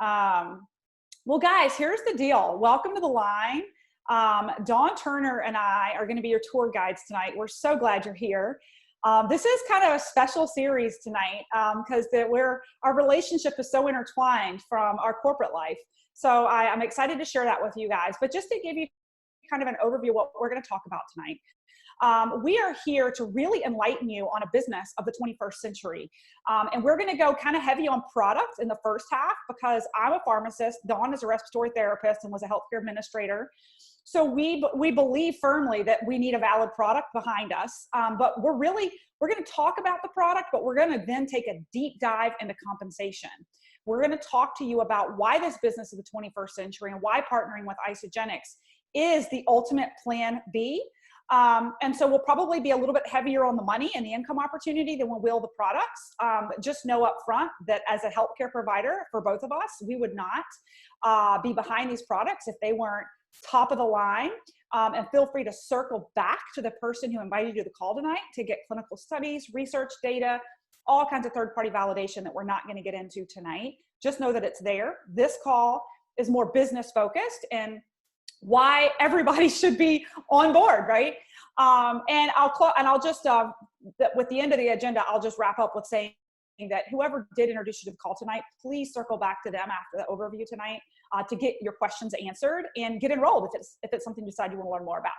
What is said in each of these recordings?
Well, guys, here's the deal. Welcome to the line. Dawn Turner and I are going to be your tour guides tonight. We're so glad you're here. This is kind of a special series tonight because our relationship is so intertwined from our corporate life. So I'm excited to share that with you guys. But just to give you kind of an overview of what we're going to talk about tonight. We are here to really enlighten you on a business of the 21st century. And we're going to go kind of heavy on product in the first half because I'm a pharmacist. Dawn is a respiratory therapist and was a healthcare administrator. So we believe firmly that we need a valid product behind us. But we're going to talk about the product, but we're going to then take a deep dive into compensation. We're going to talk to you about why this business of the 21st century and why partnering with Isagenix is the ultimate plan B. And so we'll probably be a little bit heavier on the money and the income opportunity than we will the products. But just know up front that as a healthcare provider for both of us, we would not be behind these products if they weren't top of the line. And feel free to circle back to the person who invited you to the call tonight to get clinical studies, research data, all kinds of third-party validation that we're not going to get into tonight. Just know that it's there. This call is more business focused and why everybody should be on board, right? And I'll just, with the end of the agenda, I'll just wrap up with saying that whoever did introduce you to the call tonight, please circle back to them after the overview tonight to get your questions answered and get enrolled if it's something you decide you want to learn more about.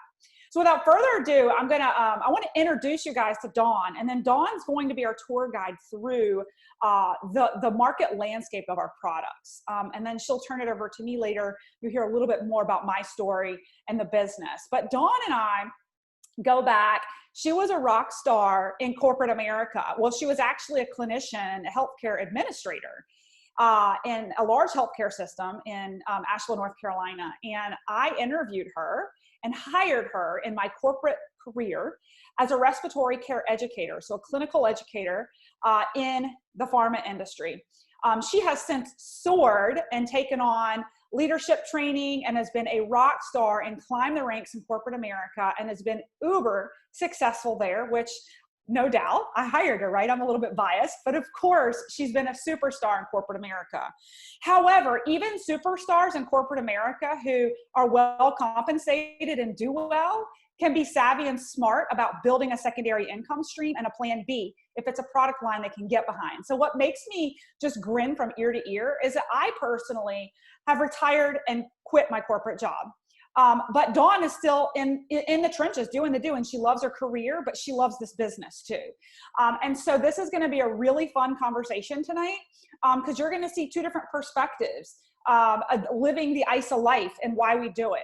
So without further ado, I want to introduce you guys to Dawn, and then Dawn's going to be our tour guide through the market landscape of our products. And then she'll turn it over to me later. You'll hear a little bit more about my story and the business. But Dawn and I go back. She was a rock star in corporate America. Well, she was actually a clinician, a healthcare administrator in a large healthcare system in Asheville, North Carolina. And I interviewed her and hired her in my corporate career as a respiratory care educator, so a clinical educator in the pharma industry. She has since soared and taken on leadership training and has been a rock star and climbed the ranks in corporate America and has been uber successful there, which no doubt I hired her, right? I'm a little bit biased, but of course she's been a superstar in corporate America. However, even superstars in corporate America who are well compensated and do well can be savvy and smart about building a secondary income stream and a plan B if it's a product line they can get behind. So what makes me just grin from ear to ear is that I personally have retired and quit my corporate job. But Dawn is still in the trenches doing the do, and she loves her career, but she loves this business too. And so this is going to be a really fun conversation tonight because you're going to see two different perspectives living the ISA life and why we do it.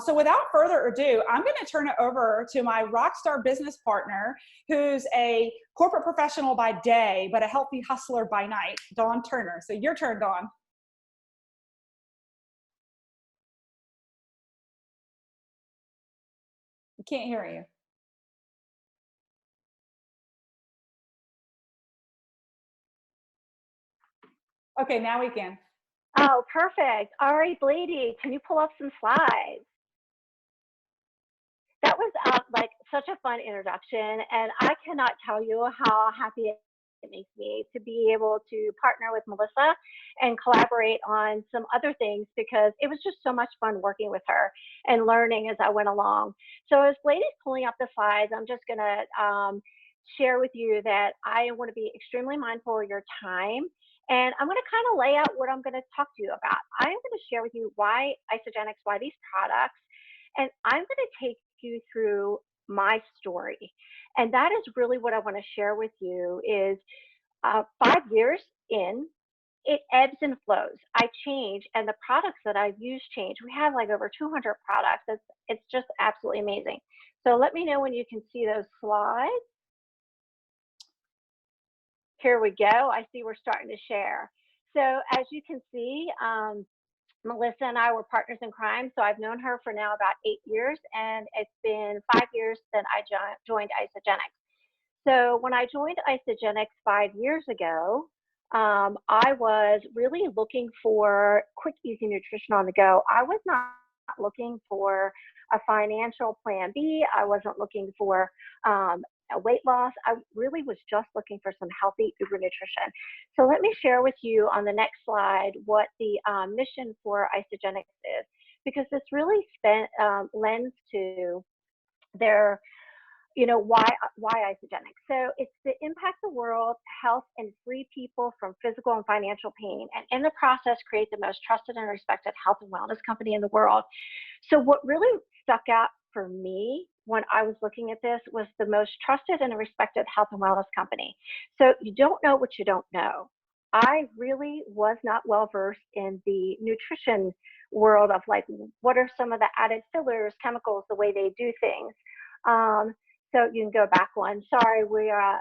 So without further ado, I'm going to turn it over to my rock star business partner, who's a corporate professional by day, but a healthy hustler by night, Dawn Turner. So your turn, Dawn. I can't hear you. Okay, now we can. Oh, perfect. All right, lady, can you pull up some slides? That was like such a fun introduction, and I cannot tell you how happy it makes me to be able to partner with Melissa and collaborate on some other things because it was just so much fun working with her and learning as I went along. So as Lady's pulling up the slides, I'm just going to share with you that I want to be extremely mindful of your time. And I'm going to kind of lay out what I'm going to talk to you about. I'm going to share with you why Isagenix, why these products, and I'm going to take you through my story. And that is really what I want to share with you is 5 years in, it ebbs and flows. I change, and the products that I've used change. We have like over 200 products. It's just absolutely amazing. So let me know when you can see those slides. Here we go. I see we're starting to share. So as you can see, Melissa and I were partners in crime. So I've known her for now about 8 years, and it's been 5 years since I joined Isagenix. So when I joined Isagenix 5 years ago, I was really looking for quick, easy nutrition on the go. I was not looking for a financial plan B. I wasn't looking for weight loss. I really was just looking for some healthy uber nutrition. So let me share with you on the next slide what the mission for Isagenix is, because this really lends to their, why Isagenix. So it's to impact the world, health, and free people from physical and financial pain, and in the process create the most trusted and respected health and wellness company in the world. So what really stuck out for me when I was looking at this was the most trusted and respected health and wellness company. So you don't know what you don't know. I really was not well versed in the nutrition world of like, what are some of the added fillers, chemicals, the way they do things. So you can go back one. Sorry, we are.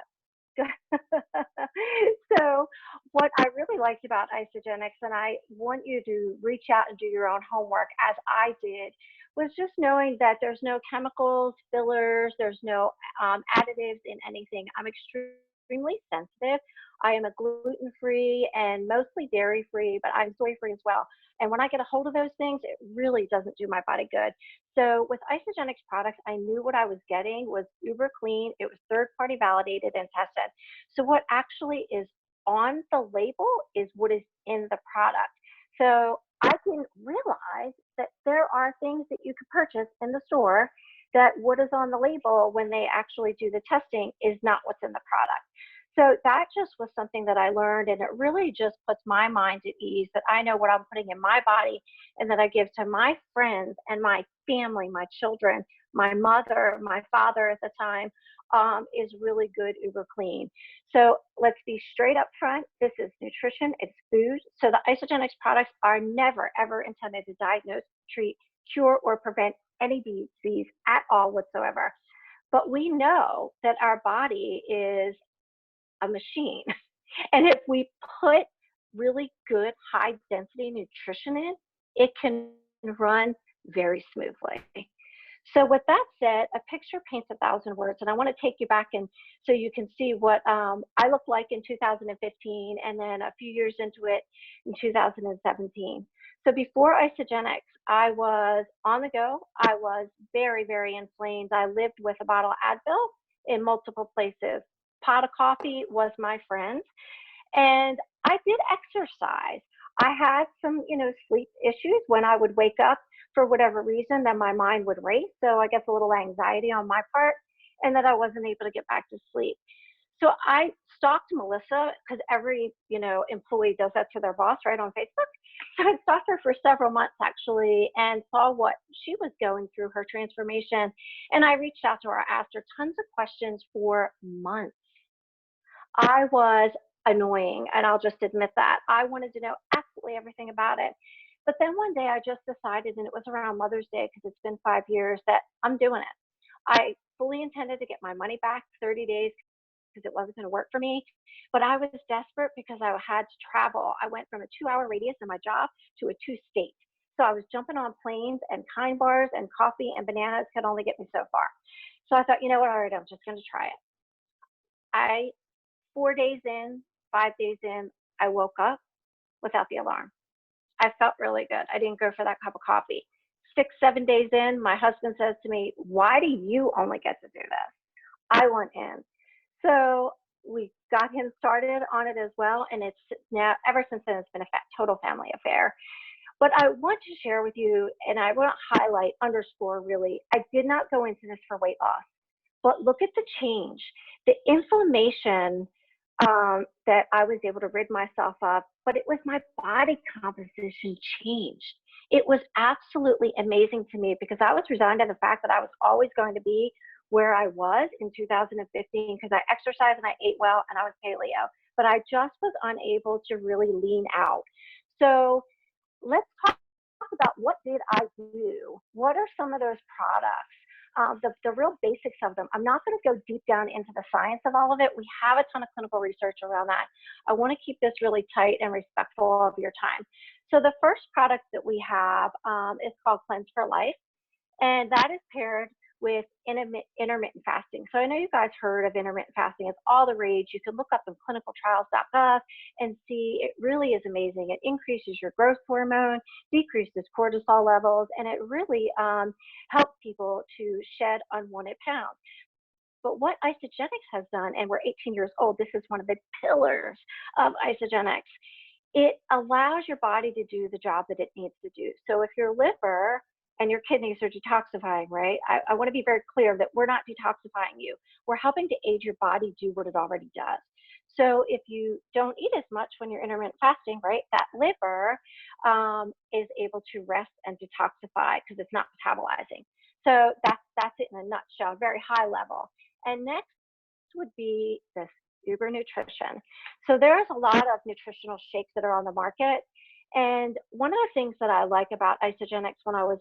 So what I really liked about Isagenix, and I want you to reach out and do your own homework as I did, was just knowing that there's no chemicals, fillers, there's no additives in anything. I'm extremely sensitive. I am a gluten-free and mostly dairy-free, but I'm soy-free as well. And when I get a hold of those things, it really doesn't do my body good. So with Isagenix products, I knew what I was getting was uber clean. It was third-party validated and tested. So what actually is on the label is what is in the product. So I didn't realize that there are things that you could purchase in the store that what is on the label when they actually do the testing is not what's in the product. So that just was something that I learned, and it really just puts my mind at ease that I know what I'm putting in my body and that I give to my friends and my family, my children, my mother, my father at the time, is really good, uber clean. So let's be straight up front. This is nutrition, it's food. So the Isagenix products are never, ever intended to diagnose, treat, cure, or prevent any disease at all whatsoever. But we know that our body is a machine. And if we put really good high density nutrition in, it can run very smoothly. So with that said, a picture paints 1,000 words, and I want to take you back and so you can see what I looked like in 2015, and then a few years into it in 2017. So before Isagenix, I was on the go. I was very, very inflamed. I lived with a bottle of Advil in multiple places. Pot of coffee was my friend, and I did exercise. I had some, sleep issues when I would wake up for whatever reason, then my mind would race. So I guess a little anxiety on my part, and that I wasn't able to get back to sleep. So I stalked Melissa because every, employee does that to their boss, right, on Facebook. So I stalked her for several months actually and saw what she was going through, her transformation. And I reached out to her, asked her tons of questions for months. I was annoying, and I'll just admit that. I wanted to know absolutely everything about it. But then one day I just decided, and it was around Mother's Day because it's been 5 years, that I'm doing it. I fully intended to get my money back 30 days because it wasn't going to work for me. But I was desperate because I had to travel. I went from a 2-hour radius in my job to a 2-state. So I was jumping on planes, and Kind bars and coffee and bananas could only get me so far. So I thought, you know what, all right, I'm just going to try it. 4 days in, 5 days in, I woke up without the alarm. I felt really good. I didn't go for that cup of coffee. 6, 7 days in, my husband says to me, why do you only get to do this? I went in. So we got him started on it as well. And it's now, ever since then, it's been a total family affair. But I want to share with you, and I want to highlight, underscore really, I did not go into this for weight loss. But look at the change. The inflammation that I was able to rid myself of, but it was my body composition changed. It was absolutely amazing to me because I was resigned to the fact that I was always going to be where I was in 2015 because I exercised and I ate well and I was paleo, but I just was unable to really lean out. So let's talk about what did I do? What are some of those products? The real basics of them. I'm not going to go deep down into the science of all of it. We have a ton of clinical research around that. I want to keep this really tight and respectful of your time. So the first product that we have is called Cleanse for Life, and that is paired with intermittent fasting. So I know you guys heard of intermittent fasting. It's all the rage. You can look up on clinicaltrials.gov and see it really is amazing. It increases your growth hormone, decreases cortisol levels, and it really helps people to shed unwanted pounds. But what Isagenix has done, and we're 18 years old, this is one of the pillars of Isagenix. It allows your body to do the job that it needs to do. So if your liver and your kidneys are detoxifying, right? I want to be very clear that we're not detoxifying you. We're helping to aid your body do what it already does. So if you don't eat as much when you're intermittent fasting, right, that liver is able to rest and detoxify because it's not metabolizing. So that's it in a nutshell, very high level. And next would be this Uber Nutrition. So there's a lot of nutritional shakes that are on the market. And one of the things that I like about Isagenix when I was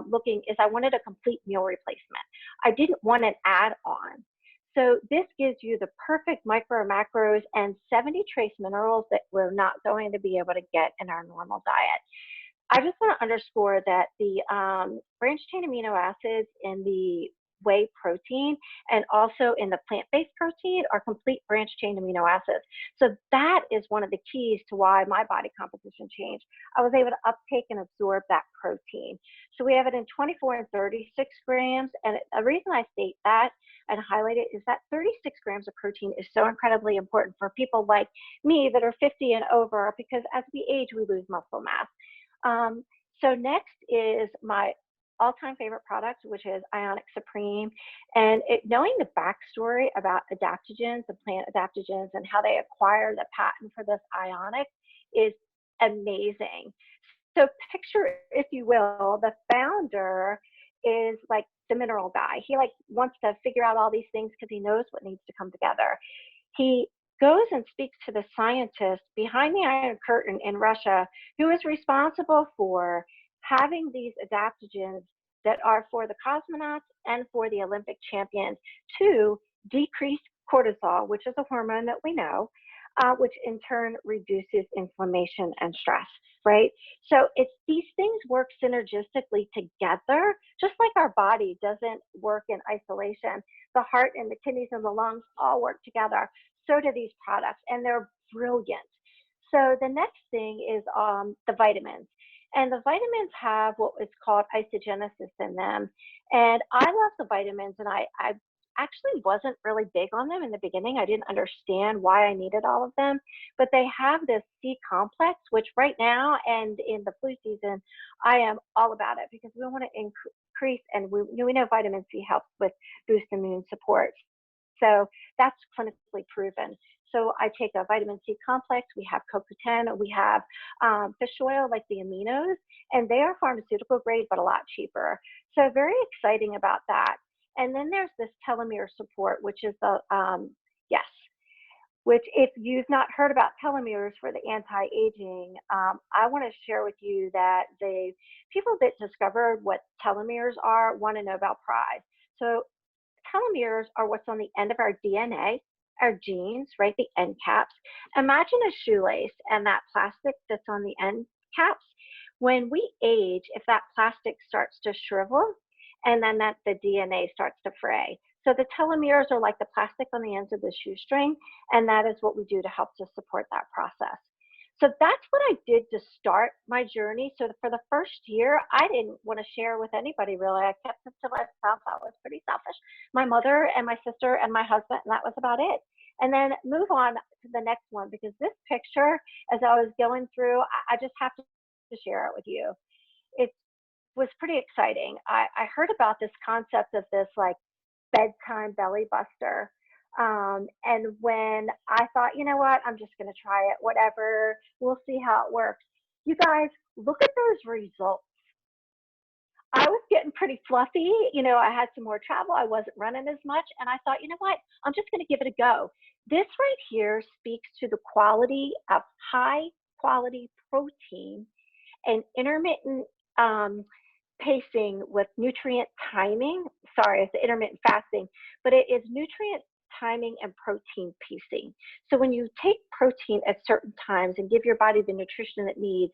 looking is I wanted a complete meal replacement. I didn't want an add-on. So this gives you the perfect micro macros and 70 trace minerals that we're not going to be able to get in our normal diet. I just want to underscore that the branched chain amino acids in the whey protein and also in the plant-based protein are complete branched chain amino acids. So that is one of the keys to why my body composition changed. I was able to uptake and absorb that protein. So we have it in 24 and 36 grams. And the reason I state that and highlight it is that 36 grams of protein is so incredibly important for people like me that are 50 and over, because as we age, we lose muscle mass. So next is my all-time favorite product, which is Ionic Supreme. And knowing the backstory about adaptogens, the plant adaptogens, and how they acquire the patent for this Ionic is amazing. So picture, if you will, the founder is like the mineral guy. He like wants to figure out all these things because he knows what needs to come together. He goes and speaks to the scientist behind the Iron Curtain in Russia, who is responsible for having these adaptogens that are for the cosmonauts and for the Olympic champions to decrease cortisol, which is a hormone that we know, which in turn reduces inflammation and stress, right? So it's these things work synergistically together, just like our body doesn't work in isolation. The heart and the kidneys and the lungs all work together. So do these products, and they're brilliant. So the next thing is the vitamins. And the vitamins have what is called isagenesis in them. And I love the vitamins, and I actually wasn't really big on them in the beginning. I didn't understand why I needed all of them, but they have this C complex, which right now and in the flu season, I am all about it because we want to increase, and we know vitamin C helps with boost immune support. So that's clinically proven. So I take a vitamin C complex, we have CoQ10, we have fish oil like the aminos, and they are pharmaceutical grade, but a lot cheaper. So very exciting about that. And then there's this telomere support, which is the, which if you've not heard about telomeres for the anti-aging, I want to share with you that the people that discovered what telomeres are want to know about pride. So telomeres are what's on the end of our DNA, our genes, right? The end caps. Imagine a shoelace and that plastic that's on the end caps. When we age, if that plastic starts to shrivel, and then the DNA starts to fray. So the telomeres are like the plastic on the ends of the shoestring, and that is what we do to help to support that process. So that's what I did to start my journey. So for the first year, I didn't want to share with anybody really. I kept it to myself. I was pretty selfish. My mother and my sister and my husband, and that was about it. And then move on to the next one, because this picture, as I was going through, I just have to share it with you. It was pretty exciting. I heard about this concept of this like bedtime belly buster. And when I thought, you know what, I'm just going to try it, whatever, we'll see how it works. You guys, look at those results. I was getting pretty fluffy. You know, I had some more travel. I wasn't running as much. And I thought, you know what, I'm just going to give it a go. This right here speaks to the quality of high quality protein and intermittent pacing with nutrient timing. Sorry, it's intermittent fasting, but it is nutrient timing and protein pacing. So when you take protein at certain times and give your body the nutrition it needs,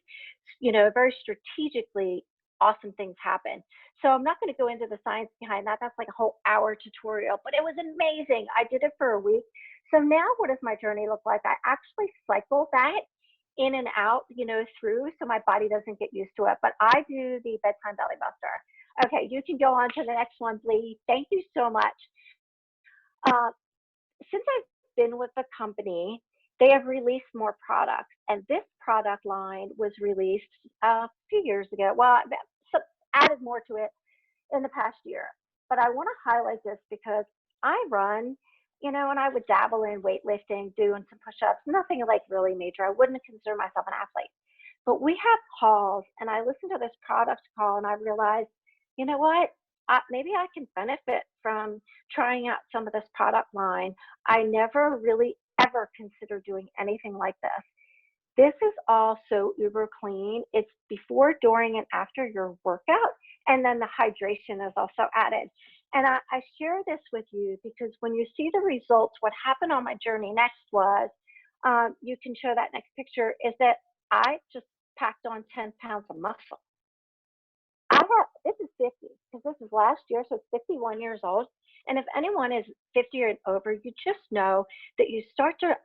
you know, very strategically, awesome things happen. So I'm not going to go into the science behind that. That's like a whole hour tutorial, but it was amazing. I did it for a week. So now what does my journey look like? I actually cycle that in and out, you know, through, so my body doesn't get used to it. But I do the bedtime belly buster. Okay, you can go on to the next one, please. Thank you so much. Uh, since I've been with the company, they have released more products, and this product line was released a few years ago. Well, so added more to it in the past year. But I want to highlight this because I run, and I would dabble in weightlifting, doing some push-ups, nothing like really major. I wouldn't consider myself an athlete. But we have calls, and I listened to this product call, and I realized, you know what? Maybe I can benefit from trying out some of this product line. I never really ever considered doing anything like this. This is all so uber clean. It's before, during, and after your workout. And then the hydration is also added. And I share this with you because when you see the results, what happened on my journey next was, you can show that next picture, is that I just packed on 10 pounds of muscle. This is 50, because this is last year, so it's 51 years old. And if anyone is 50 or over, you just know that you start to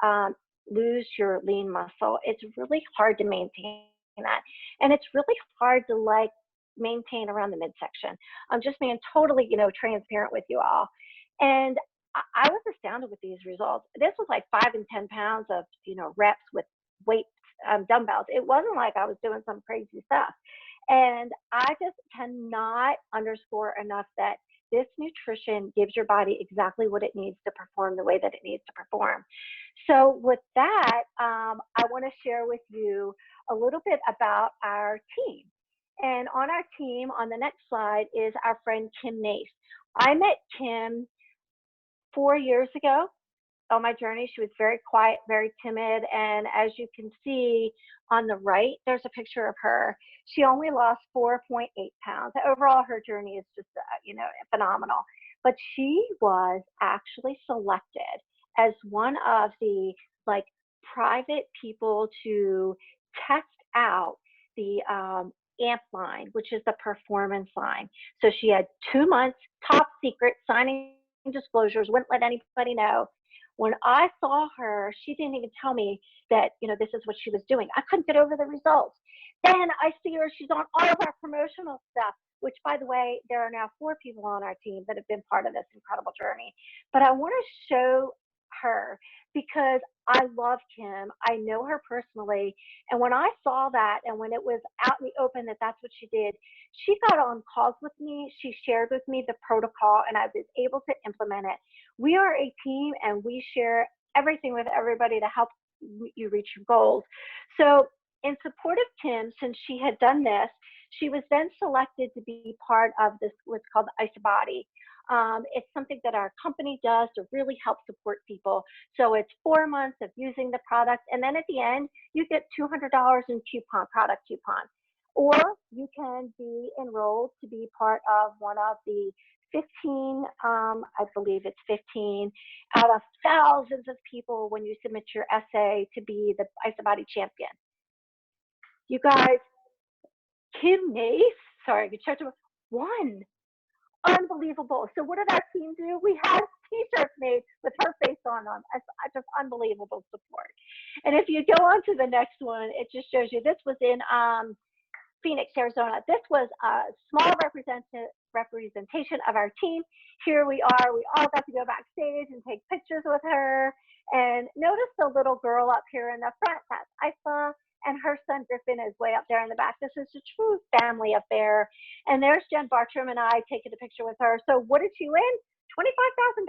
lose your lean muscle. It's really hard to maintain that. And it's really hard to like maintain around the midsection. I'm just being totally, transparent with you all. And I was astounded with these results. This was like 5 and 10 pounds of, reps with weights, dumbbells. It wasn't like I was doing some crazy stuff. And I just cannot underscore enough that this nutrition gives your body exactly what it needs to perform the way that it needs to perform. So with that, I want to share with you a little bit about our team. And on our team, on the next slide, is our friend Kim Nace. I met Kim 4 years ago on my journey. She was very quiet, very timid. And as you can see on the right, there's a picture of her. She only lost 4.8 pounds. Overall, her journey is just, phenomenal. But she was actually selected as one of the private people to test out the AMP line, which is the performance line. So she had 2 months, top secret, signing disclosures, wouldn't let anybody know. When I saw her, she didn't even tell me that, this is what she was doing. I couldn't get over the results. Then I see her, she's on all of our promotional stuff, which, by the way, there are now 4 people on our team that have been part of this incredible journey. But I want to show her because I love Kim. I know her personally. And when I saw that, and when it was out in the open that that's what she did, she got on calls with me. She shared with me the protocol, and I was able to implement it. We are a team, and we share everything with everybody to help you reach your goals. So in support of Kim, since she had done this, she was then selected to be part of this, what's called the Isabody. It's something that our company does to really help support people. So it's 4 months of using the product, and then at the end, you get $200 in product coupon. Or you can be enrolled to be part of one of the 15, I believe it's 15 out of thousands of people when you submit your essay to be the Isabody champion. You guys, Kim Nace, sorry, I checked won. Unbelievable. So what did our team do? We had t-shirts made with her face on them. Just unbelievable support. And if you go on to the next one, it just shows you, this was in Phoenix, Arizona. This was a small representation of our team. Here we are. We all got to go backstage and take pictures with her. And notice the little girl up here in the front. That's Isa, and her son Griffin is way up there in the back. This is a true family affair. And there's Jen Bartram and I taking a picture with her. So what did she win? $25,000.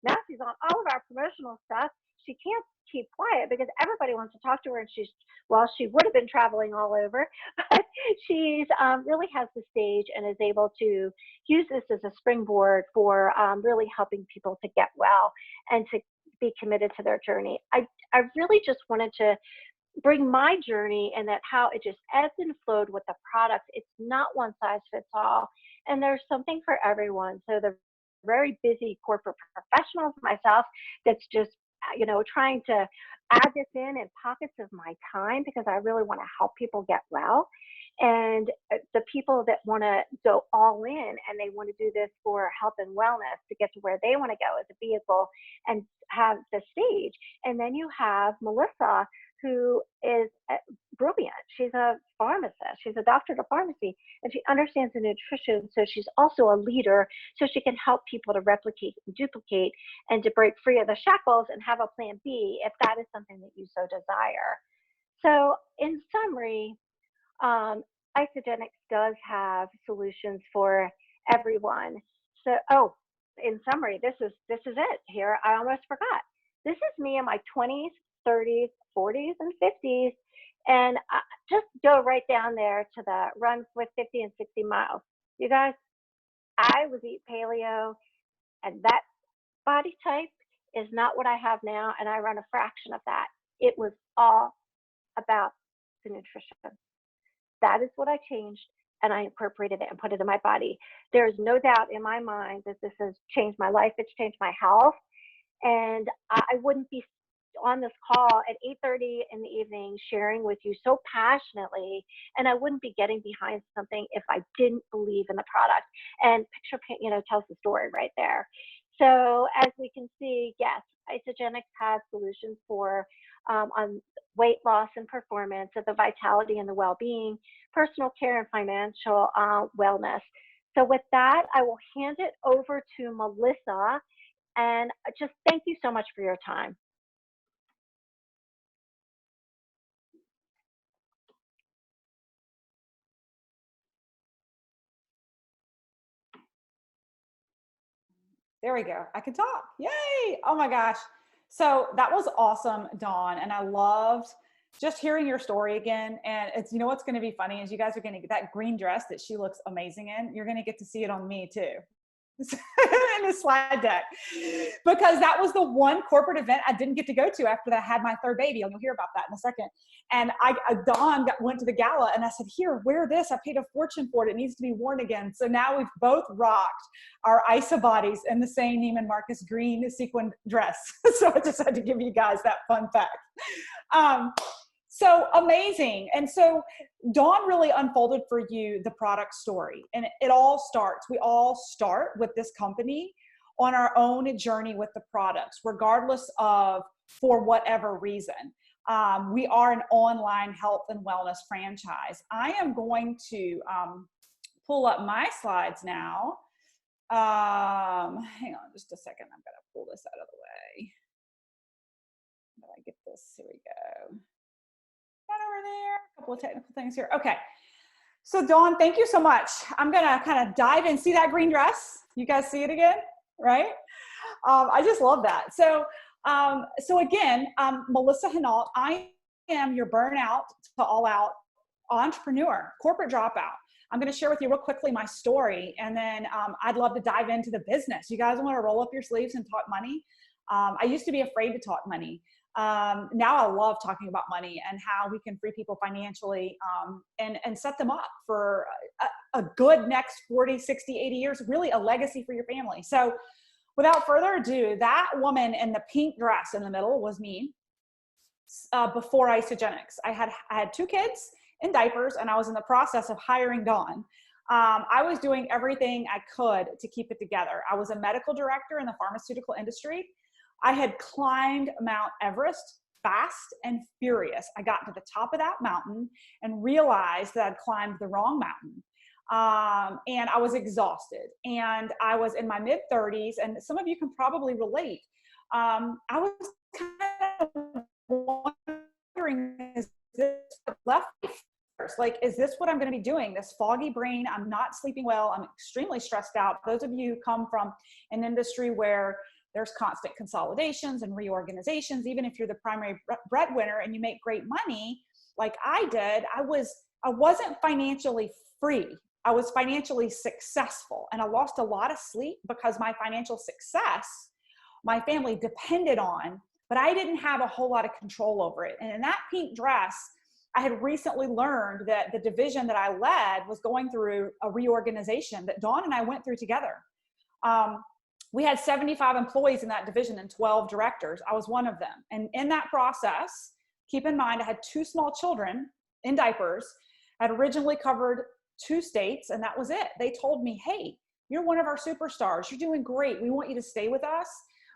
Now she's on all of our promotional stuff. She can't keep quiet because everybody wants to talk to her, and she would have been traveling all over, but she's really has the stage and is able to use this as a springboard for really helping people to get well and to be committed to their journey. I really just wanted to bring my journey and that how it just ebbed and flowed with the product. It's not one size fits all, and there's something for everyone. So the very busy corporate professionals, myself, that's just trying to add this in pockets of my time because I really want to help people get well. And the people that want to go all in and they want to do this for health and wellness to get to where they want to go as a vehicle and have the stage. And then you have Melissa, who is brilliant. She's a pharmacist. She's a doctor of pharmacy, and she understands the nutrition. So she's also a leader, so she can help people to replicate and duplicate and to break free of the shackles and have a plan B if that is something that you so desire. So in summary, Isagenix does have solutions for everyone. So, oh, in summary, this is it here. I almost forgot. This is me in my 20s, 30s, 40s, and 50s. And just go right down there to the run with 50 and 60 miles. You guys, I was eat paleo, and that body type is not what I have now, and I run a fraction of that. It was all about the nutrition. That is what I changed, and I incorporated it and put it in my body. There is no doubt in my mind that this has changed my life. It's changed my health, and I wouldn't be on this call at 8:30 in the evening sharing with you so passionately, and I wouldn't be getting behind something if I didn't believe in the product. And picture, tells the story right there. So as we can see, yes, Isagenix has solutions for on weight loss and performance, of the vitality and the well-being, personal care and financial wellness. So with that, I will hand it over to Melissa, and just thank you so much for your time. There we go. I can talk. Yay. Oh my gosh. So that was awesome, Dawn. And I loved just hearing your story again. And it's, what's going to be funny is you guys are going to get that green dress that she looks amazing in. You're going to get to see it on me too. In the slide deck, because that was the one corporate event I didn't get to go to after I had my third baby, and you'll hear about that in a second. And Dawn went to the gala, and I said, "Here, wear this. I paid a fortune for it. It needs to be worn again." So now we've both rocked our Isa bodies in the same Neiman Marcus green sequin dress. So I just had to give you guys that fun fact. So amazing. And so Dawn really unfolded for you the product story. And we all start with this company on our own journey with the products, regardless of for whatever reason. We are an online health and wellness franchise. I am going to pull up my slides now. Hang on just a second. I'm going to pull this out of the way. How do I get this? Here we go. Over there, a couple of technical things here. Okay, so Dawn, thank you so much. I'm gonna kind of dive in. See that green dress? You guys see it again, right? I just love that. So, again, Melissa Hinault. I am your burnout to all out entrepreneur, corporate dropout. I'm going to share with you real quickly my story, and then I'd love to dive into the business. You guys want to roll up your sleeves and talk money? I used to be afraid to talk money. Now I love talking about money and how we can free people financially and set them up for a good next 40, 60, 80 years, really a legacy for your family. So without further ado, that woman in the pink dress in the middle was me before Isagenix. I had 2 kids in diapers, and I was in the process of hiring Dawn. I was doing everything I could to keep it together. I was a medical director in the pharmaceutical industry. I had climbed Mount Everest fast and furious. I got to the top of that mountain and realized that I'd climbed the wrong mountain. And I was exhausted. And I was in my mid-30s, and some of you can probably relate. I was kind of wondering, is this left? Like, is this what I'm going to be doing? This foggy brain, I'm not sleeping well, I'm extremely stressed out. Those of you who come from an industry where there's constant consolidations and reorganizations, even if you're the primary breadwinner and you make great money, like I did, I wasn't financially free. I was financially successful, and I lost a lot of sleep because my financial success, my family depended on, but I didn't have a whole lot of control over it. And in that pink dress, I had recently learned that the division that I led was going through a reorganization that Dawn and I went through together. We had 75 employees in that division and 12 directors. I was one of them. And in that process, keep in mind, I had 2 small children in diapers. I'd originally covered 2 states, and that was it. They told me, "Hey, you're one of our superstars. You're doing great. We want you to stay with us.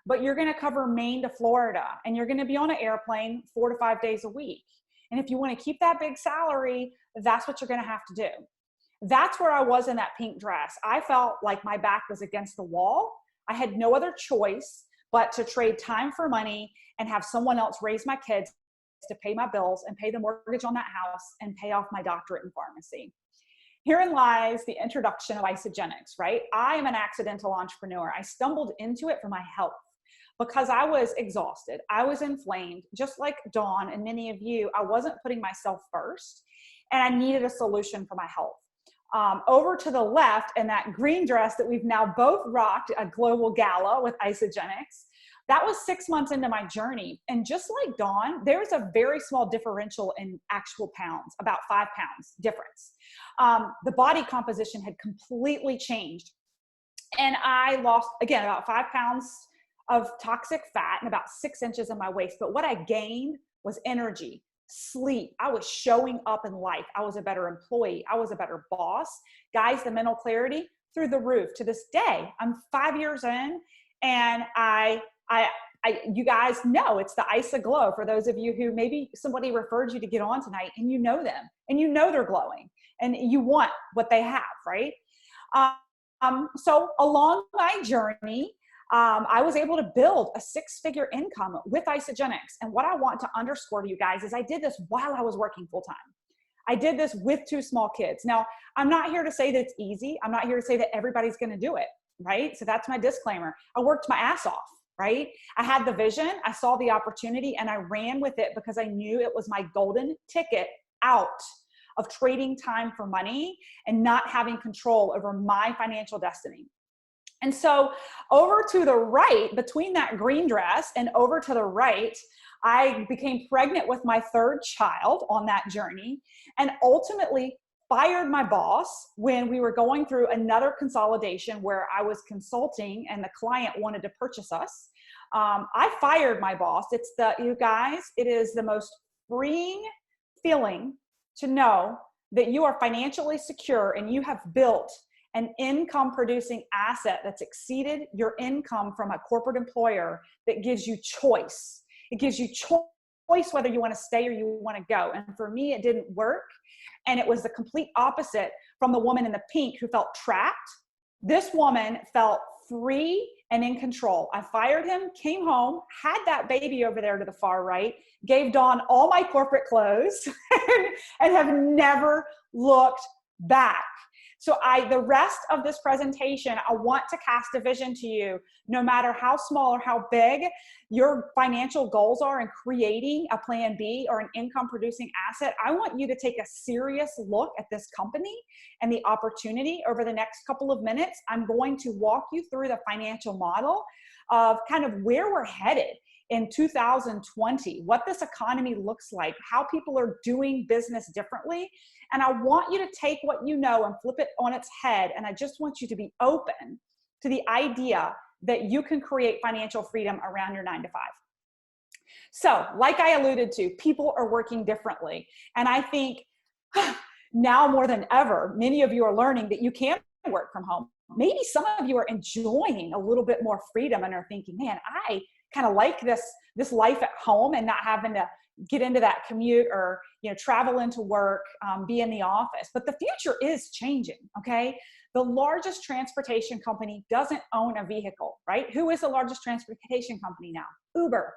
but you're going to cover Maine to Florida, and you're going to be on an airplane 4 to 5 days a week. And if you want to keep that big salary, that's what you're going to have to do. That's where I was in that pink dress. I felt like my back was against the wall. I had no other choice but to trade time for money and have someone else raise my kids to pay my bills and pay the mortgage on that house and pay off my doctorate in pharmacy. Herein lies the introduction of Isagenix, right? I am an accidental entrepreneur. I stumbled into it for my health because I was exhausted. I was inflamed. Just like Dawn and many of you, I wasn't putting myself first, and I needed a solution for my health. Over to the left, in that green dress that we've now both rocked, a global gala with Isagenix, that was 6 months into my journey. And just like Dawn, there's a very small differential in actual pounds, about 5 pounds difference. The body composition had completely changed. And I lost, again, about 5 pounds of toxic fat and about 6 inches in my waist. But what I gained was energy, sleep. I was showing up in life. I was a better employee. I was a better boss. Guys, the mental clarity through the roof. To this day, I'm 5 years in, and you guys know it's the Isa glow. For those of you who maybe somebody referred you to get on tonight, and you know them, and you know they're glowing, and you want what they have, right? So along my journey, I was able to build a 6-figure income with Isagenix. And what I want to underscore to you guys is I did this while I was working full time. I did this with 2 small kids. Now, I'm not here to say that it's easy. I'm not here to say that everybody's going to do it, right? So that's my disclaimer. I worked my ass off, right? I had the vision, I saw the opportunity, and I ran with it because I knew it was my golden ticket out of trading time for money and not having control over my financial destiny. And so over to the right, between that green dress and over to the right, I became pregnant with my 3rd child on that journey, and ultimately fired my boss when we were going through another consolidation where I was consulting and the client wanted to purchase us. I fired my boss. You guys, it is the most freeing feeling to know that you are financially secure and you have built an income producing asset that's exceeded your income from a corporate employer that gives you choice. It gives you choice whether you want to stay or you want to go. And for me, it didn't work. And it was the complete opposite from the woman in the pink who felt trapped. This woman felt free and in control. I fired him, came home, had that baby over there to the far right, gave Dawn all my corporate clothes, and have never looked back. So the rest of this presentation, I want to cast a vision to you, no matter how small or how big your financial goals are in creating a plan B or an income producing asset. I want you to take a serious look at this company and the opportunity. Over the next couple of minutes, I'm going to walk you through the financial model of kind of where we're headed in 2020, what this economy looks like, how people are doing business differently. And I want you to take what you know and flip it on its head. And I just want you to be open to the idea that you can create financial freedom around your 9 to 5. So like I alluded to, people are working differently. And I think now more than ever, many of you are learning that you can work from home. Maybe some of you are enjoying a little bit more freedom and are thinking, man, I kind of like this life at home and not having to get into that commute or travel into work, be in the office. But the future is changing, okay? The largest transportation company doesn't own a vehicle, right? Who is the largest transportation company now? Uber.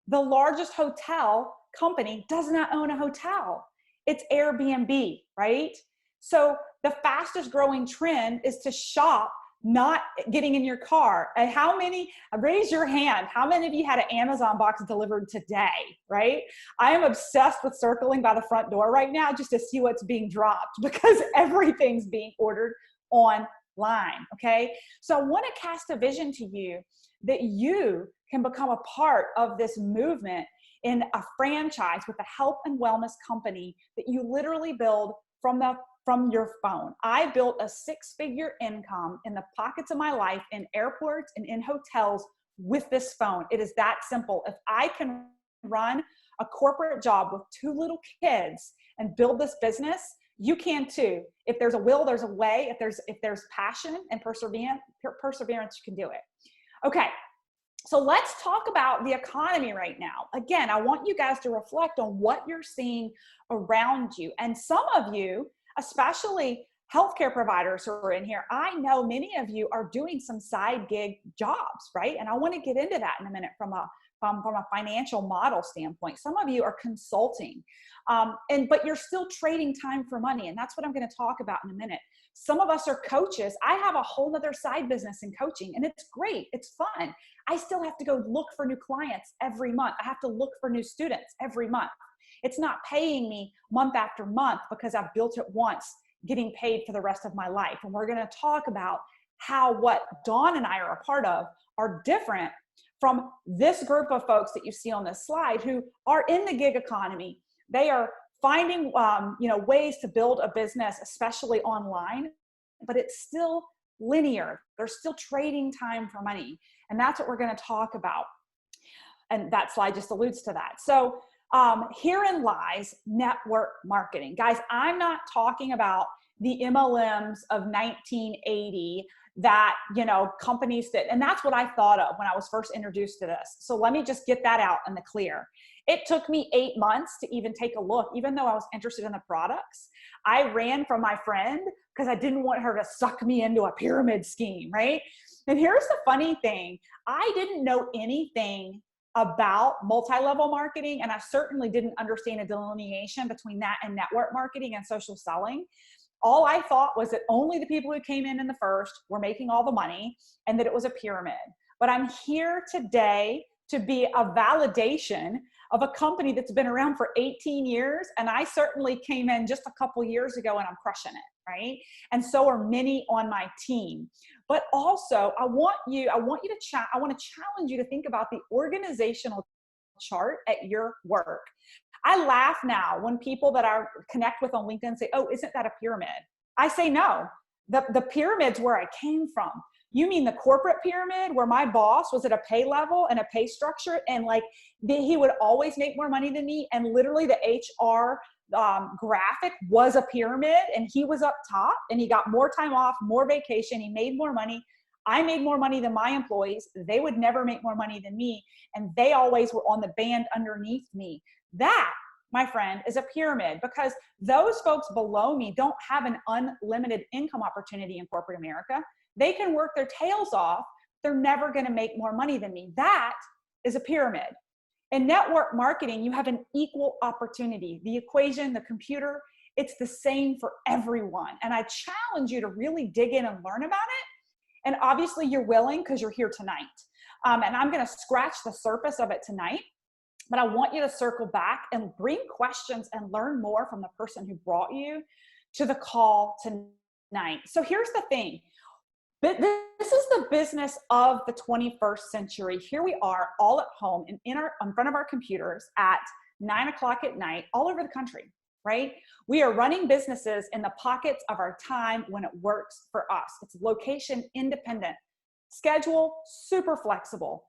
The largest hotel company does not own a hotel. It's Airbnb, right? So the fastest growing trend is to shop, not getting in your car. And how many, raise your hand, how many of you had an Amazon box delivered today, right? I am obsessed with circling by the front door right now just to see what's being dropped because everything's being ordered online, okay? So I want to cast a vision to you that you can become a part of this movement in a franchise with a health and wellness company that you literally build from your phone. I built a 6-figure income in the pockets of my life, in airports and in hotels with this phone. It is that simple. If I can run a corporate job with 2 little kids and build this business, you can too. If there's a will, there's a way. If there's passion and perseverance, you can do it. Okay. So let's talk about the economy right now. Again, I want you guys to reflect on what you're seeing around you. And some of you, especially healthcare providers who are in here, I know many of you are doing some side gig jobs, right? And I want to get into that in a minute from a financial model standpoint. Some of you are consulting, but you're still trading time for money. And that's what I'm going to talk about in a minute. Some of us are coaches. I have a whole nother side business in coaching, and it's great. It's fun. I still have to go look for new clients every month. I have to look for new students every month. It's not paying me month after month because I've built it once, getting paid for the rest of my life. And we're going to talk about how what Dawn and I are a part of are different from this group of folks that you see on this slide who are in the gig economy. They are finding ways to build a business, especially online, but it's still linear. They're still trading time for money. And that's what we're going to talk about. And that slide just alludes to that. So herein lies network marketing. Guys, I'm not talking about the MLMs of 1980 that, companies did. And that's what I thought of when I was first introduced to this. So let me just get that out in the clear. It took me 8 months to even take a look, even though I was interested in the products. I ran from my friend because I didn't want her to suck me into a pyramid scheme, right? And here's the funny thing. I didn't know anything about multi-level marketing, and I certainly didn't understand a delineation between that and network marketing and social selling. All I thought was that only the people who came in the first were making all the money and that it was a pyramid. But I'm here today to be a validation of a company that's been around for 18 years. And I certainly came in just a couple years ago and I'm crushing it, right? And so are many on my team. But also I want to challenge you to think about the organizational chart at your work. I laugh now when people that I connect with on LinkedIn say, oh, isn't that a pyramid? I say, no, the pyramid's where I came from. You mean the corporate pyramid where my boss was at a pay level and a pay structure and he would always make more money than me. And literally the HR graphic was a pyramid and he was up top and he got more time off, more vacation. He made more money. I made more money than my employees. They would never make more money than me. And they always were on the band underneath me. That, my friend, is a pyramid because those folks below me don't have an unlimited income opportunity in corporate America. They can work their tails off. They're never going to make more money than me. That is a pyramid. In network marketing, you have an equal opportunity. The equation, the computer, it's the same for everyone. And I challenge you to really dig in and learn about it. And obviously you're willing because you're here tonight. And I'm going to scratch the surface of it tonight. But I want you to circle back and bring questions and learn more from the person who brought you to the call tonight. So here's the thing. This is the business of the 21st century. Here we are all at home and in front of our computers at 9 o'clock at night all over the country, right? We are running businesses in the pockets of our time when it works for us. It's location independent, schedule super flexible,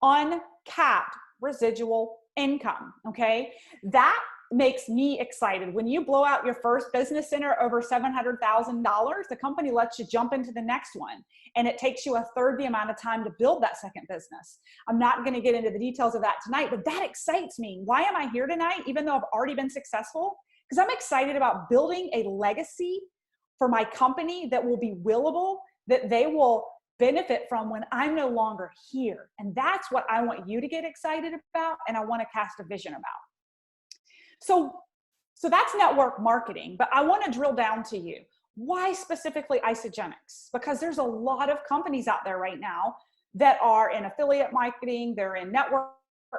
uncapped residual income, okay? That makes me excited. When you blow out your first business center over $700,000, the company lets you jump into the next one. And it takes you a third the amount of time to build that second business. I'm not going to get into the details of that tonight, but that excites me. Why am I here tonight, even though I've already been successful? Because I'm excited about building a legacy for my company that will be willable, that they will benefit from when I'm no longer here. And that's what I want you to get excited about, and I want to cast a vision about. So that's network marketing, but I want to drill down to you. Why specifically Isagenix? Because there's a lot of companies out there right now that are in affiliate marketing, they're in network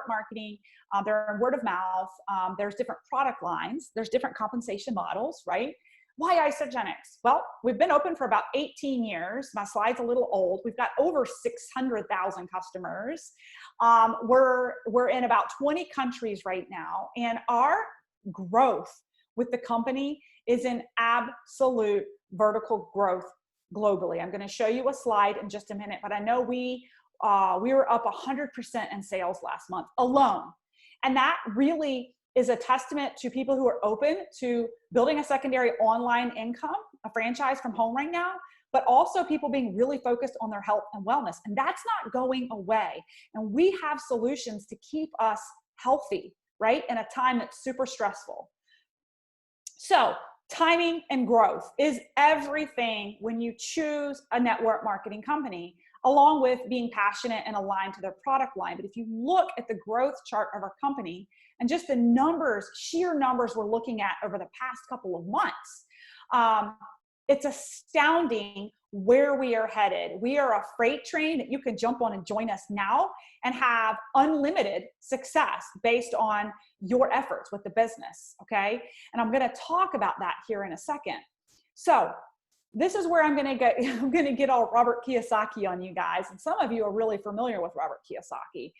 marketing, they're in word of mouth, there's different product lines, there's different compensation models, right? Why Isagenix? Well, we've been open for about 18 years. My slide's a little old. We've got over 600,000 customers. We're in about 20 countries right now, and our growth with the company is in absolute vertical growth globally. I'm going to show you a slide in just a minute, but I know we were up 100% in sales last month alone, and that really is a testament to people who are open to building a secondary online income, a franchise from home right now, but also people being really focused on their health and wellness. And that's not going away. And we have solutions to keep us healthy, right? In a time that's super stressful. So timing and growth is everything when you choose a network marketing company, along with being passionate and aligned to their product line. But if you look at the growth chart of our company and just the numbers, sheer numbers we're looking at over the past couple of months, it's astounding where we are headed. We are a freight train that you can jump on and join us now and have unlimited success based on your efforts with the business, okay? And I'm gonna talk about that here in a second. So this is where I'm gonna get all Robert Kiyosaki on you guys. And some of you are really familiar with Robert Kiyosaki.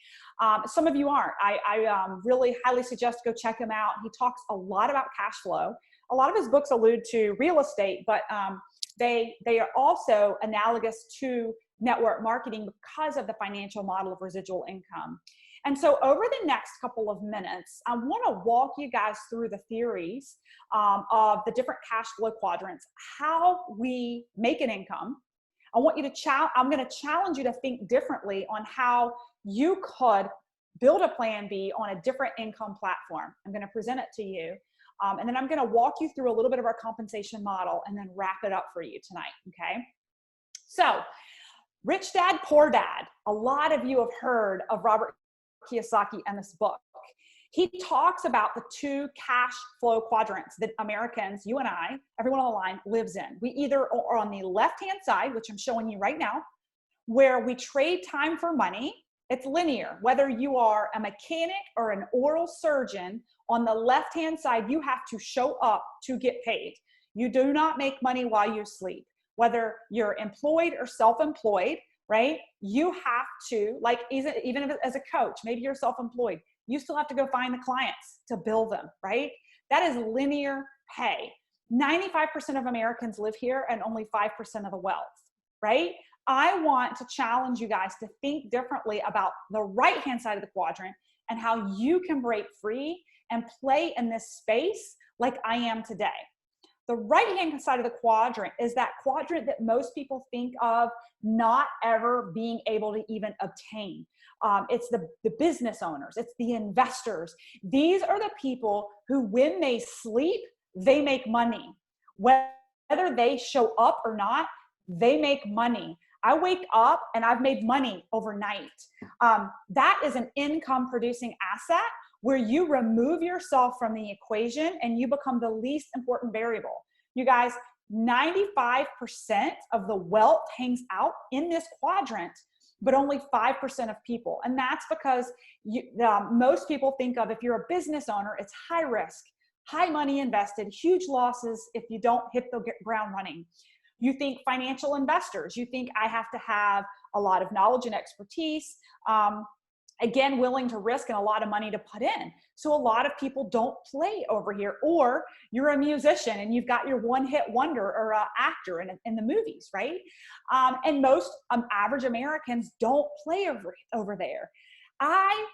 Some of you aren't. I really highly suggest go check him out. He talks a lot about cash flow. A lot of his books allude to real estate, but they are also analogous to network marketing because of the financial model of residual income. And so over the next couple of minutes, I want to walk you guys through the theories of the different cash flow quadrants, how we make an income. I want you to I'm going to challenge you to think differently on how you could build a plan B on a different income platform. I'm going to present it to you. And then I'm going to walk you through a little bit of our compensation model and then wrap it up for you tonight, okay? So, Rich Dad, Poor Dad. A lot of you have heard of Robert Kiyosaki and this book. He talks about the two cash flow quadrants that Americans, you and I, everyone on the line, lives in. We either are on the left-hand side, which I'm showing you right now, where we trade time for money. It's linear. Whether you are a mechanic or an oral surgeon, on the left-hand side, you have to show up to get paid. You do not make money while you sleep. Whether you're employed or self-employed, right? You have to, like even as a coach, maybe you're self-employed, you still have to go find the clients to bill them, right? That is linear pay. 95% of Americans live here and only 5% of the wealth, right? I want to challenge you guys to think differently about the right-hand side of the quadrant and how you can break free and play in this space like I am today. The right-hand side of the quadrant is that quadrant that most people think of not ever being able to even obtain. It's the business owners, it's the investors. These are the people who, when they sleep, they make money. Whether they show up or not, they make money. I wake up and I've made money overnight. That is an income producing asset where you remove yourself from the equation and you become the least important variable. You guys, 95% of the wealth hangs out in this quadrant, but only 5% of people. And that's because most people think of, if you're a business owner, it's high risk, high money invested, huge losses if you don't hit the ground running. You think financial investors, you think I have to have a lot of knowledge and expertise, again, willing to risk and a lot of money to put in. So a lot of people don't play over here. Or you're a musician and you've got your one-hit wonder, or an actor in the movies, right? And most average Americans don't play over there. I,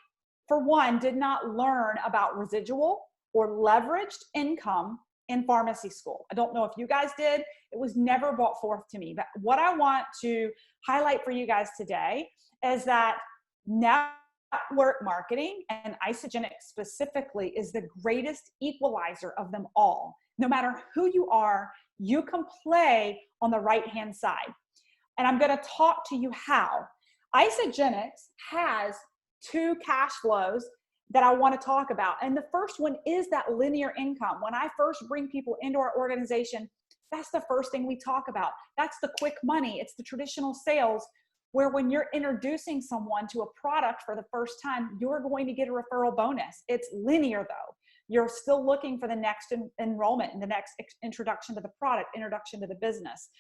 for one, did not learn about residual or leveraged income in pharmacy school. I don't know if you guys did. It was never brought forth to me. But what I want to highlight for you guys today is that network marketing, and Isagenix specifically, is the greatest equalizer of them all. No matter who you are, you can play on the right-hand side. And I'm going to talk to you how. Isagenix has two cash flows that I want to talk about. And the first one is that linear income. When I first bring people into our organization, that's the first thing we talk about. That's the quick money. It's the traditional sales, where when you're introducing someone to a product for the first time, you're going to get a referral bonus. It's linear though. You're still looking for the next enrollment and the next introduction to the product, introduction to the business.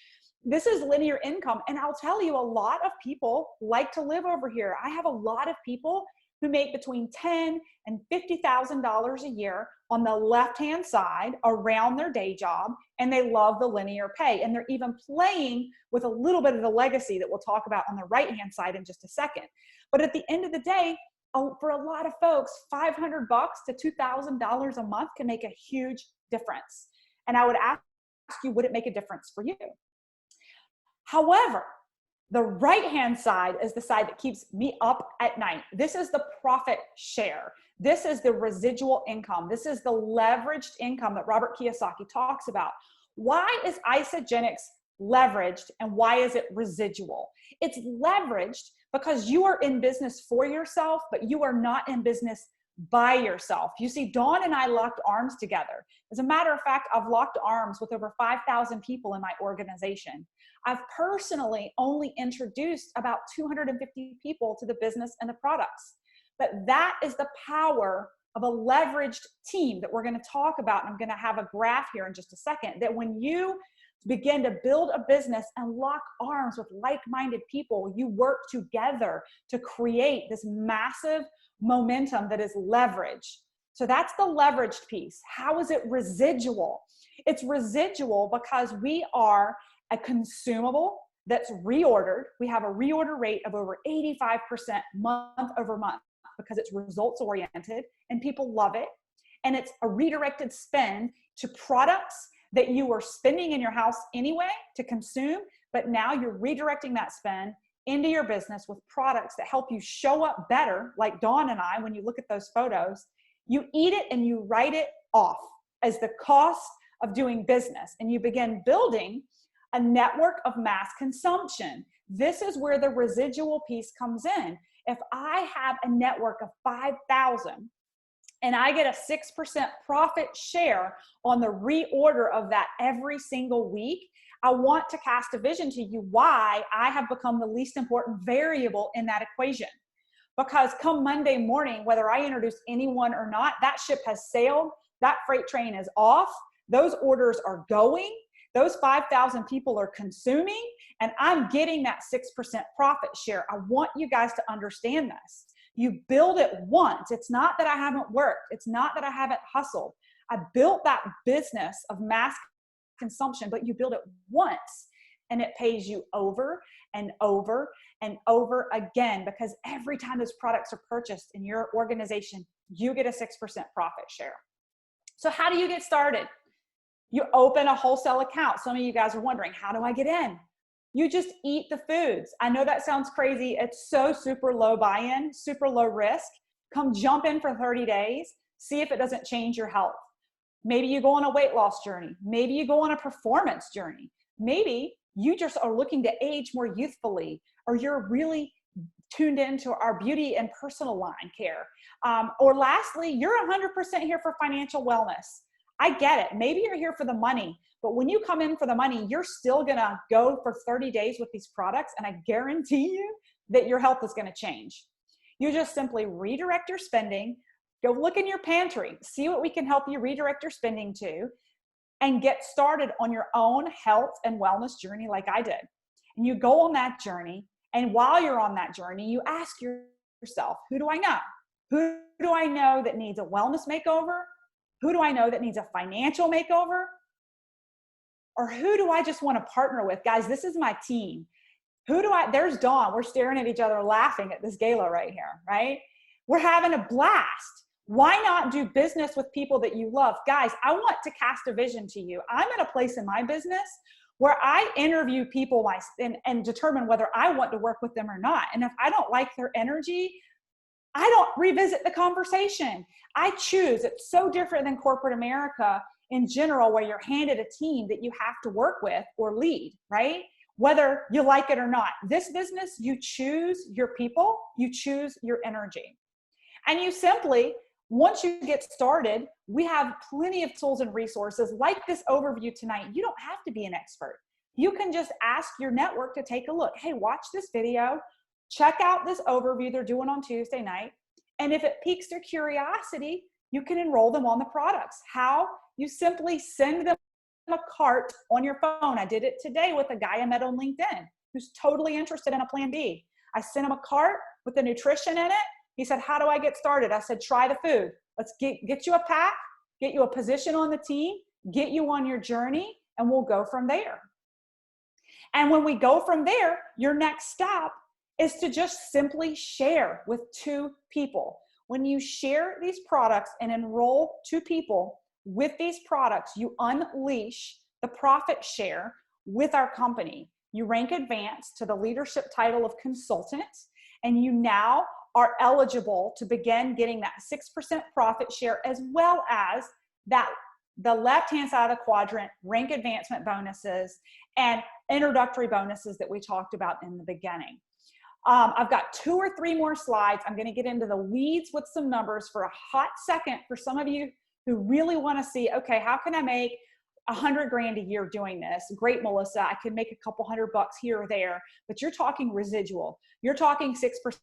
This is linear income. And I'll tell you, a lot of people like to live over here. I have a lot of people who make between $10,000 and $50,000 a year on the left-hand side around their day job, and they love the linear pay. And they're even playing with a little bit of the legacy that we'll talk about on the right-hand side in just a second. But at the end of the day, for a lot of folks, $500 to $2,000 a month can make a huge difference. And I would ask you, would it make a difference for you? However, the right-hand side is the side that keeps me up at night. This is the profit share. This is the residual income. This is the leveraged income that Robert Kiyosaki talks about. Why is Isagenix leveraged and why is it residual? It's leveraged because you are in business for yourself, but you are not in business by yourself. You see, Dawn and I locked arms together. As a matter of fact, I've locked arms with over 5,000 people in my organization. I've personally only introduced about 250 people to the business and the products. But that is the power of a leveraged team that we're going to talk about. And I'm going to have a graph here in just a second, that when you begin to build a business and lock arms with like-minded people, you work together to create this massive momentum that is leverage. So that's the leveraged piece. How is it residual? It's residual because we are a consumable that's reordered. We have a reorder rate of over 85% month over month because it's results oriented and people love it. And it's a redirected spend to products that you were spending in your house anyway to consume, but now you're redirecting that spend into your business with products that help you show up better, like Dawn and I, when you look at those photos, you eat it and you write it off as the cost of doing business. And you begin building a network of mass consumption. This is where the residual piece comes in. If I have a network of 5,000 and I get a 6% profit share on the reorder of that every single week, I want to cast a vision to you why I have become the least important variable in that equation. Because come Monday morning, whether I introduce anyone or not, that ship has sailed, that freight train is off, those orders are going, those 5,000 people are consuming, and I'm getting that 6% profit share. I want you guys to understand this. You build it once. It's not that I haven't worked. It's not that I haven't hustled. I built that business of mass consumption, but you build it once and it pays you over and over and over again, because every time those products are purchased in your organization, you get a 6% profit share. So how do you get started? You open a wholesale account. Some of you guys are wondering, how do I get in? You just eat the foods. I know that sounds crazy. It's so super low buy-in, super low risk. Come jump in for 30 days. See if it doesn't change your health. Maybe you go on a weight loss journey. Maybe you go on a performance journey. Maybe you just are looking to age more youthfully, or you're really tuned into our beauty and personal line care. Or lastly, you're 100% here for financial wellness. I get it. Maybe you're here for the money, but when you come in for the money, you're still going to go for 30 days with these products. And I guarantee you that your health is going to change. You just simply redirect your spending, go look in your pantry, see what we can help you redirect your spending to, and get started on your own health and wellness journey like I did. And you go on that journey. And while you're on that journey, you ask yourself, who do I know? Who do I know that needs a wellness makeover? Who do I know that needs a financial makeover? Or who do I just want to partner with? Guys, this is my team. There's Dawn. We're staring at each other laughing at this gala right here, right? We're having a blast. Why not do business with people that you love? Guys, I want to cast a vision to you. I'm at a place in my business where I interview people and determine whether I want to work with them or not. And if I don't like their energy, I don't revisit the conversation. I choose. It's so different than corporate America in general, where you're handed a team that you have to work with or lead, right? Whether you like it or not. This business, you choose your people, you choose your energy. And you simply, once you get started, we have plenty of tools and resources like this overview tonight. You don't have to be an expert. You can just ask your network to take a look. Hey, watch this video. Check out this overview they're doing on Tuesday night. And if it piques their curiosity, you can enroll them on the products. How? You simply send them a cart on your phone. I did it today with a guy I met on LinkedIn who's totally interested in a plan B. I sent him a cart with the nutrition in it. He said, how do I get started? I said, try the food. Let's get you a pack, get you a position on the team, get you on your journey, and we'll go from there. And when we go from there, your next step is to just simply share with 2 people. When you share these products and enroll 2 people with these products, you unleash the profit share with our company. you rank advanced to the leadership title of consultant, and you now are eligible to begin getting that 6% profit share, as well as that the left-hand side of the quadrant, rank advancement bonuses and introductory bonuses that we talked about in the beginning. I've got 2 or 3 more slides. I'm going to get into the weeds with some numbers for a hot second for some of you who really want to see, okay, how can I make $100,000 a year doing this? Great, Melissa. I could make a couple $100 here or there, but you're talking residual. You're talking 6%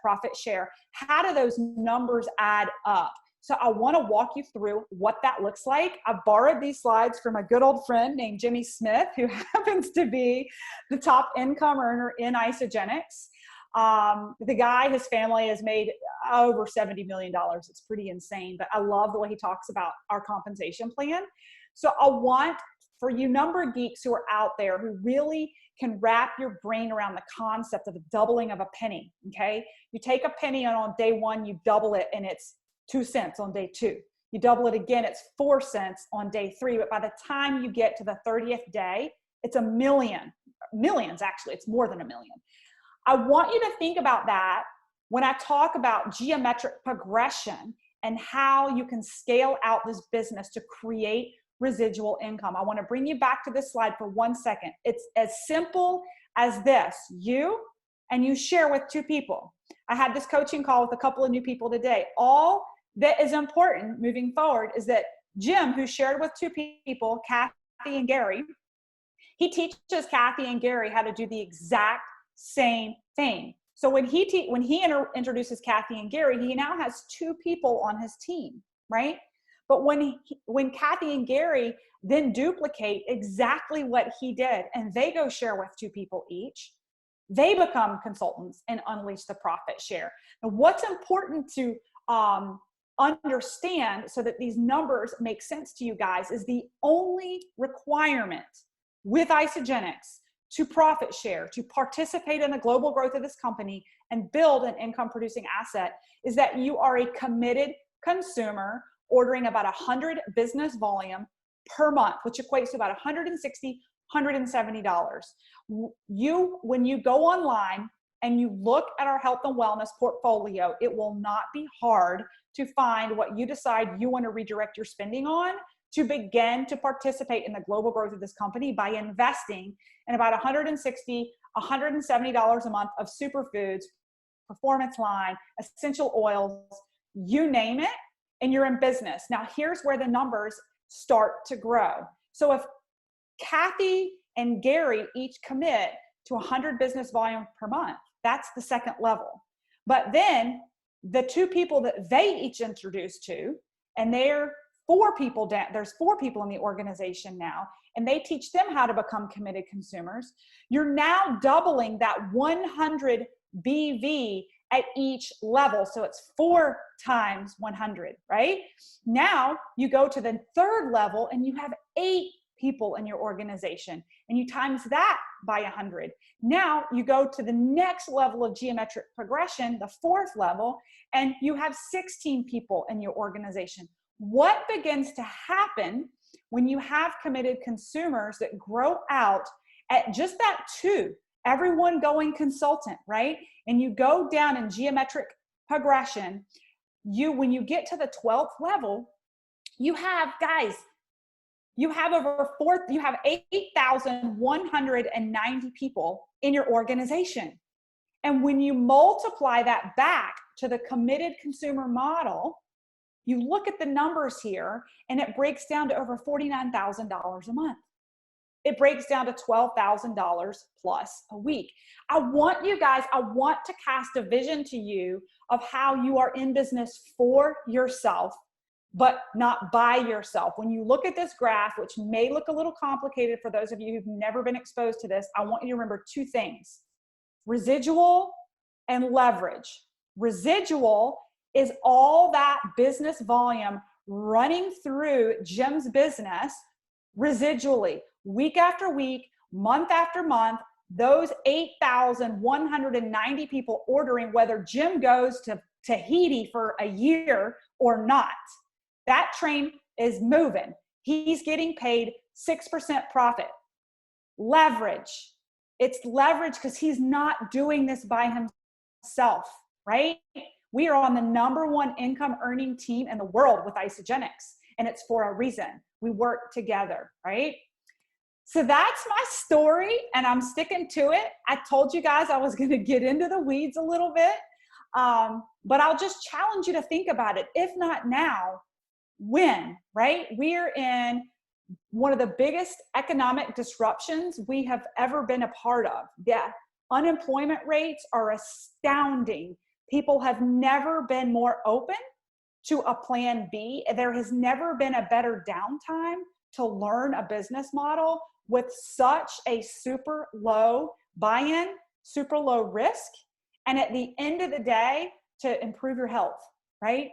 profit share. How do those numbers add up? So I want to walk you through what that looks like. I borrowed these slides from a good old friend named Jimmy Smith, who happens to be the top income earner in Isagenix. The guy, his family has made over $70 million. It's pretty insane, but I love the way he talks about our compensation plan. So I want, for you number geeks who are out there who really can wrap your brain around the concept of the doubling of a penny, okay? You take a penny and on day 1, you double it and it's 2 cents on day 2. You double it again, it's 4 cents on day 3. But by the time you get to the 30th day, it's a million. Millions, actually. It's more than a million. I want you to think about that when I talk about geometric progression and how you can scale out this business to create residual income. I want to bring you back to this slide for 1 second. It's as simple as this. You share with 2 people. I had this coaching call with a couple of new people today. All that is important moving forward is that Jim, who shared with 2 people, Kathy and Gary, he teaches Kathy and Gary how to do the exact same thing. So when he introduces Kathy and Gary, he now has 2 people on his team, right? But when Kathy and Gary then duplicate exactly what he did and they go share with 2 people each, they become consultants and unleash the profit share. And what's important to understand so that these numbers make sense to you guys is the only requirement with Isagenix to profit share, to participate in the global growth of this company and build an income producing asset is that you are a committed consumer ordering about 100 business volume per month, which equates to about $160, $170. When you go online and you look at our health and wellness portfolio, it will not be hard to find what you decide you want to redirect your spending on to begin to participate in the global growth of this company by investing in about $160, $170 a month of superfoods, performance line, essential oils, you name it, and you're in business. Now, here's where the numbers start to grow. So if Kathy and Gary each commit to 100 business volume per month, that's the second level. But then the 2 people that they each introduce to, and they're 4 people down, there's 4 people in the organization now, and they teach them how to become committed consumers. You're now doubling that 100 BV at each level. So it's 4 times 100, right? Now you go to the 3rd level and you have 8 people in your organization and you times that by 100. Now you go to the next level of geometric progression, the 4th level, and you have 16 people in your organization. What begins to happen when you have committed consumers that grow out at just that 2, everyone going consultant, right? And you go down in geometric progression, when you get to the 12th level, you have, guys, you have 8,190 people in your organization. And when you multiply that back to the committed consumer model, you look at the numbers here and it breaks down to over $49,000 a month. It breaks down to $12,000 plus a week. I want you guys, I want to cast a vision to you of how you are in business for yourself, but not by yourself. When you look at this graph, which may look a little complicated for those of you who've never been exposed to this, I want you to remember 2 things: residual and leverage. Residual is all that business volume running through Jim's business residually, week after week, month after month, those 8,190 people ordering whether Jim goes to Tahiti for a year or not. That train is moving. He's getting paid 6% profit. Leverage. It's leverage because he's not doing this by himself, right? We are on the #1 income earning team in the world with Isagenix, and it's for a reason. We work together, right? So that's my story, and I'm sticking to it. I told you guys I was going to get into the weeds a little bit, but I'll just challenge you to think about it. If not now, when, right? We're in one of the biggest economic disruptions we have ever been a part of. Yeah, unemployment rates are astounding. People have never been more open to a plan B. There has never been a better downtime to learn a business model with such a super low buy-in, super low risk, and at the end of the day, to improve your health, right?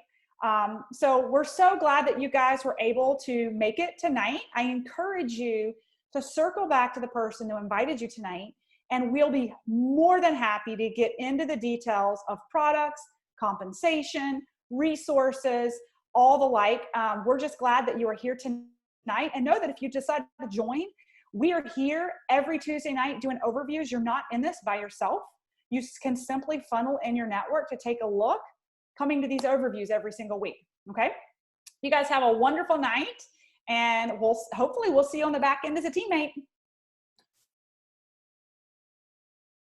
So we're so glad that you guys were able to make it tonight. I encourage you to circle back to the person who invited you tonight, and we'll be more than happy to get into the details of products, compensation, resources, all the like. We're just glad that you are here tonight, and know that if you decide to join, we are here every Tuesday night doing overviews. You're not in this by yourself. You can simply funnel in your network to take a look, coming to these overviews every single week. Okay. You guys have a wonderful night, and hopefully we'll see you on the back end as a teammate.